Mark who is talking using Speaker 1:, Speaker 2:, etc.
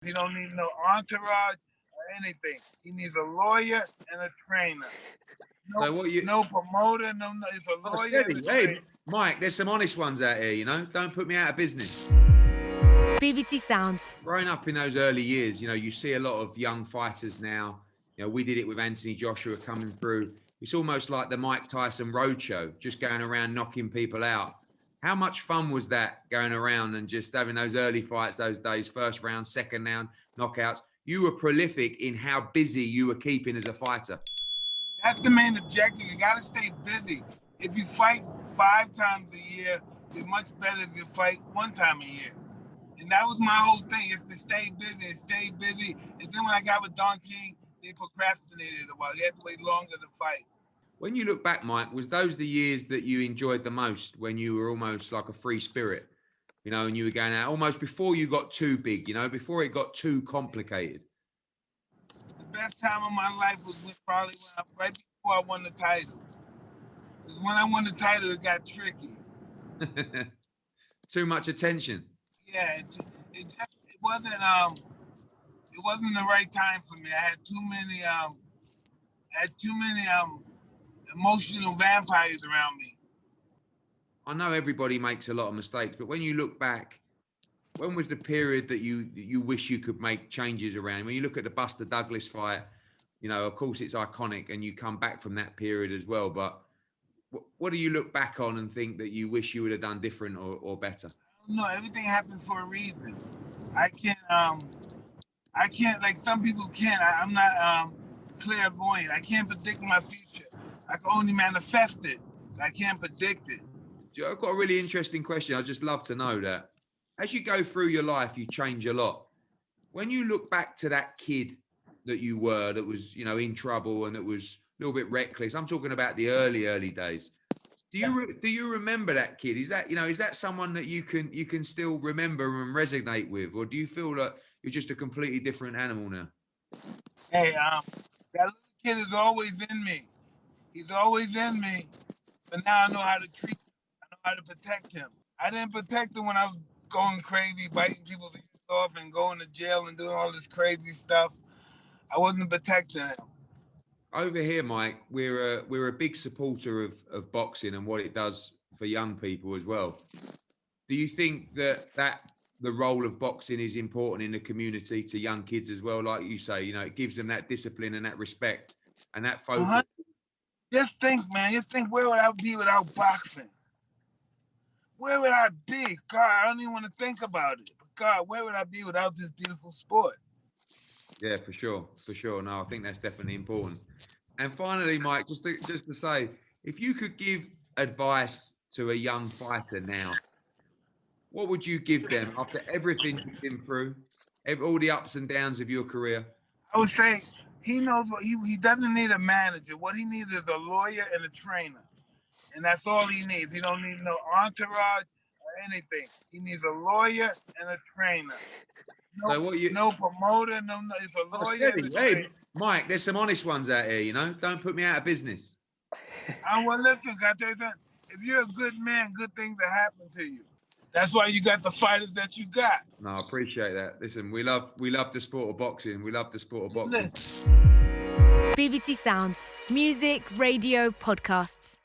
Speaker 1: He don't need no entourage or anything. He needs a lawyer and a trainer.
Speaker 2: So what you?
Speaker 1: No promoter, no. It's a
Speaker 2: Oh,
Speaker 1: lawyer and
Speaker 2: steady.
Speaker 1: a
Speaker 2: Hey,
Speaker 1: trainer.
Speaker 2: Mike, there's some honest ones out here, you know. Don't put me out of business.
Speaker 3: BBC Sounds.
Speaker 2: Growing up in those early years, you know, you see a lot of young fighters now. You know, we did it with Anthony Joshua coming through. It's almost like the Mike Tyson roadshow, just going around knocking people out. How much fun was that going around and just having those early fights those days, first round, second round, knockouts? You were prolific in how busy you were keeping as a fighter.
Speaker 1: That's the main objective. You got to stay busy. If you fight 5 times a year, you're much better if you fight 1 time a year. And that was my whole thing, is to stay busy and stay busy. And then when I got with Don King, they procrastinated a while. You had to wait longer to fight.
Speaker 2: When you look back, Mike, was those the years that you enjoyed the most, when you were almost like a free spirit, you know, and you were going out almost before you got too big, you know, before it got too complicated?
Speaker 1: The best time of my life was probably right before I won the title. Because when I won the title, it got tricky.
Speaker 2: Too much attention.
Speaker 1: Yeah, it wasn't the right time for me. I had too many emotional vampires around me.
Speaker 2: I know everybody makes a lot of mistakes, but when you look back, when was the period that you wish you could make changes around? When you look at the Buster Douglas fight, you know, of course it's iconic, and you come back from that period as well. But what do you look back on and think that you wish you would have done different or better?
Speaker 1: No, everything happens for a reason. I can't like some people can. I'm not clairvoyant. I can't predict my future. I can only manifest it. I can't predict it.
Speaker 2: I've got a really interesting question. I'd just love to know that. As you go through your life, you change a lot. When you look back to that kid that you were, that was, you know, in trouble and that was a little bit reckless, I'm talking about the early days. Do you remember that kid? Is that someone that you can still remember and resonate with, or do you feel like you're just a completely different animal now?
Speaker 1: Hey, that little kid is always in me. He's always in me, but now I know how to treat him. I know how to protect him. I didn't protect him when I was going crazy, biting people's ears off and going to jail and doing all this crazy stuff. I wasn't protecting him.
Speaker 2: Over here, Mike, we're a big supporter of boxing and what it does for young people as well. Do you think that the role of boxing is important in the community to young kids as well? Like you say, you know, it gives them that discipline and that respect and that focus.
Speaker 1: Uh-huh. Just think, man. Just think, where would I be without boxing? Where would I be? God, I don't even want to think about it. But God, where would I be without this beautiful sport?
Speaker 2: Yeah, for sure. No, I think that's definitely important. And finally, Mike, just to say, if you could give advice to a young fighter now, what would you give them after everything you've been through, all the ups and downs of your career?
Speaker 1: I would say he knows he doesn't need a manager. What he needs is a lawyer and a trainer. And that's all he needs. He don't need no entourage or anything. He needs a lawyer and a trainer. No promoter, no. It's a lawyer.
Speaker 2: Steady. Hey, Mike, there's some honest ones out here, you know. Don't put me out of business.
Speaker 1: Well, listen, got to tell you something. If you're a good man, good things will happen to you. That's why you got the fighters that you got.
Speaker 2: No, I appreciate that. Listen, we love the sport of boxing. We love the sport of boxing.
Speaker 3: BBC Sounds. Music, radio, podcasts.